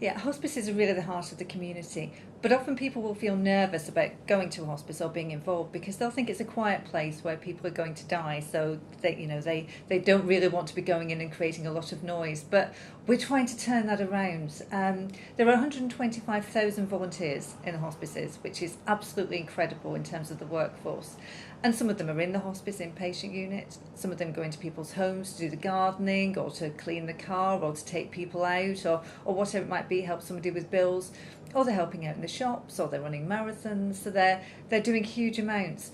Yeah, hospices are really the heart of the community, but often people will feel nervous about going to a hospice or being involved because they'll think it's a quiet place where people are going to die, so they don't really want to be going in and creating a lot of noise. But we're trying to turn that around. There are 125,000 volunteers in the hospices, which is absolutely incredible in terms of the workforce. And some of them are in the hospice inpatient unit, some of them go into people's homes to do the gardening or to clean the car or to take people out or whatever it might be, help somebody with bills, or they're helping out in the shops, or they're running marathons, so they're doing huge amounts.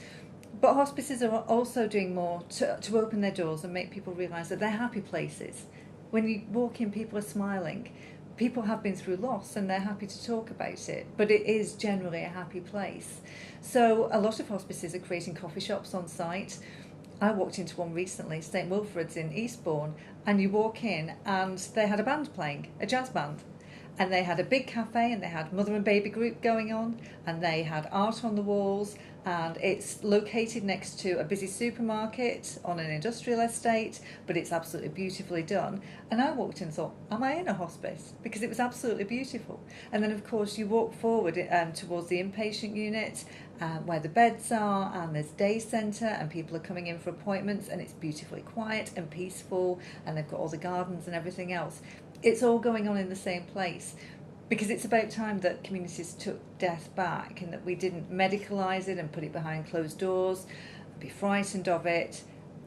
But hospices are also doing more to open their doors and make people realise that they're happy places. When you walk in, people are smiling. People have been through loss and they're happy to talk about it, but it is generally a happy place. So a lot of hospices are creating coffee shops on site. I walked into one recently, St Wilfrid's in Eastbourne, and you walk in and they had a band playing, a jazz band. And they had a big cafe and they had mother and baby group going on and they had art on the walls, and it's located next to a busy supermarket on an industrial estate, but it's absolutely beautifully done. And I walked in and thought, am I in a hospice? Because it was absolutely beautiful. And then of course you walk forward towards the inpatient unit where the beds are, and there's day centre and people are coming in for appointments, and it's beautifully quiet and peaceful, and they've got all the gardens and everything else. It's all going on in the same place, because it's about time that communities took death back and that we didn't medicalise it and put it behind closed doors and be frightened of it.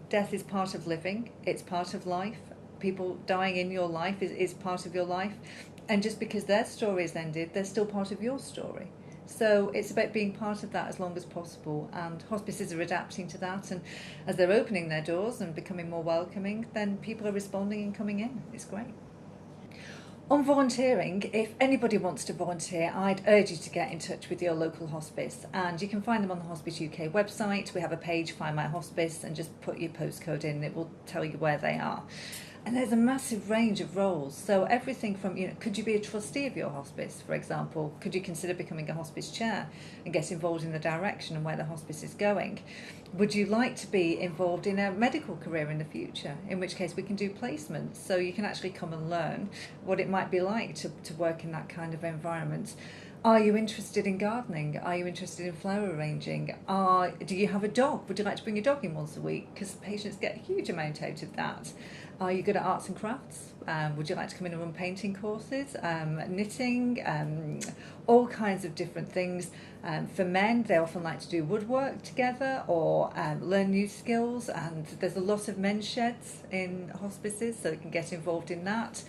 Death is part of living, it's part of life. People dying in your life is part of your life, and just because their story is ended, they're still part of your story. So it's about being part of that as long as possible, and hospices are adapting to that, and as they're opening their doors and becoming more welcoming, then people are responding and coming in. It's great. On volunteering, if anybody wants to volunteer, I'd urge you to get in touch with your local hospice, and you can find them on the Hospice UK website. We have a page, Find My Hospice, and just put your postcode in, it will tell you where they are. And there's a massive range of roles, so everything from, could you be a trustee of your hospice, for example? Could you consider becoming a hospice chair and get involved in the direction and where the hospice is going? Would you like to be involved in a medical career in the future, in which case we can do placements, so you can actually come and learn what it might be like to work in that kind of environment. Are you interested in gardening? Are you interested in flower arranging? Do you have a dog? Would you like to bring your dog in once a week? Because patients get a huge amount out of that. Are you good at arts and crafts? Would you like to come in and run painting courses, knitting, all kinds of different things. For men, they often like to do woodwork together or learn new skills, and there's a lot of men's sheds in hospices, so they can get involved in that.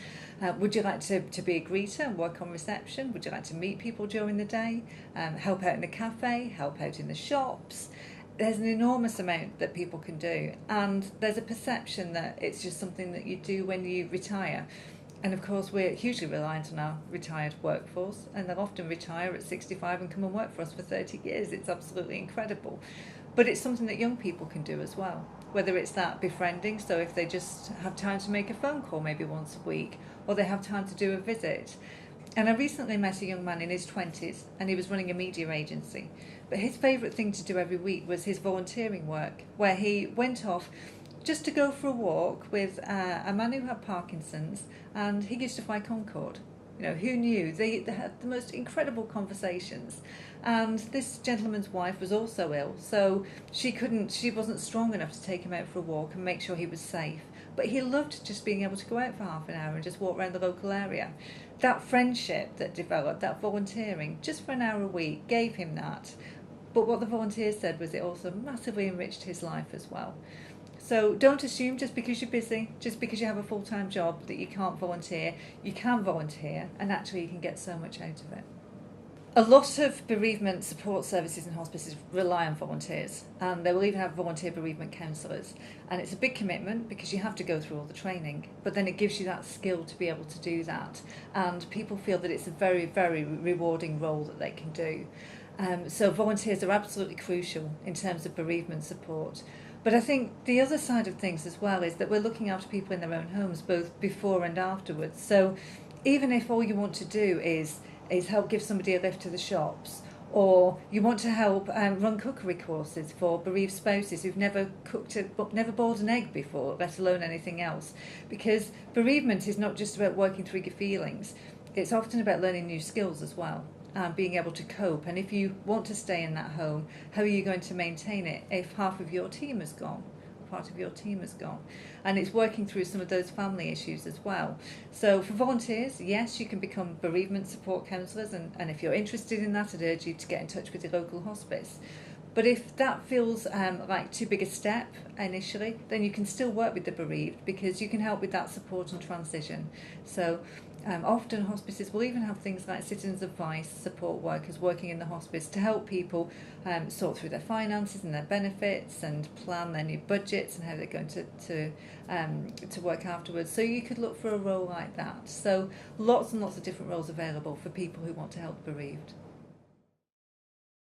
Would you like to be a greeter and work on reception? Would you like to meet people during the day, help out in the cafe, help out in the shops? There's an enormous amount that people can do, and there's a perception that it's just something that you do when you retire. And of course we're hugely reliant on our retired workforce, and they'll often retire at 65 and come and work for us for 30 years. It's absolutely incredible. But it's something that young people can do as well, whether it's that befriending, so if they just have time to make a phone call maybe once a week, or they have time to do a visit. And I recently met a young man in his 20s, and he was running a media agency. But his favourite thing to do every week was his volunteering work, where he went off just to go for a walk with a man who had Parkinson's, and he used to fly Concorde. Who knew? They had the most incredible conversations. And this gentleman's wife was also ill, so she wasn't strong enough to take him out for a walk and make sure he was safe. But he loved just being able to go out for half an hour and just walk around the local area. That friendship that developed, that volunteering, just for an hour a week, gave him that. But what the volunteers said was it also massively enriched his life as well. So don't assume just because you're busy, just because you have a full-time job, that you can't volunteer. You can volunteer, and actually you can get so much out of it. A lot of bereavement support services and hospices rely on volunteers, and they will even have volunteer bereavement counsellors. And it's a big commitment because you have to go through all the training, but then it gives you that skill to be able to do that. And people feel that it's a very, very rewarding role that they can do. So volunteers are absolutely crucial in terms of bereavement support. But I think the other side of things as well is that we're looking after people in their own homes, both before and afterwards. So even if all you want to do is help give somebody a lift to the shops, or you want to help run cookery courses for bereaved spouses who've never never boiled an egg before, let alone anything else. Because bereavement is not just about working through your feelings. it's often about learning new skills as well, and being able to cope. And if you want to stay in that home, how are you going to maintain it if half of your team is gone? Part of your team is gone. And it's working through some of those family issues as well. So for volunteers, yes, you can become bereavement support counsellors, and if you're interested in that, I'd urge you to get in touch with your local hospice. But if that feels like too big a step initially, then you can still work with the bereaved, because you can help with that support and transition. So often hospices will even have things like citizens advice support workers working in the hospice to help people sort through their finances and their benefits and plan their new budgets and how they're going to work afterwards. So you could look for a role like that. So lots and lots of different roles available for people who want to help the bereaved.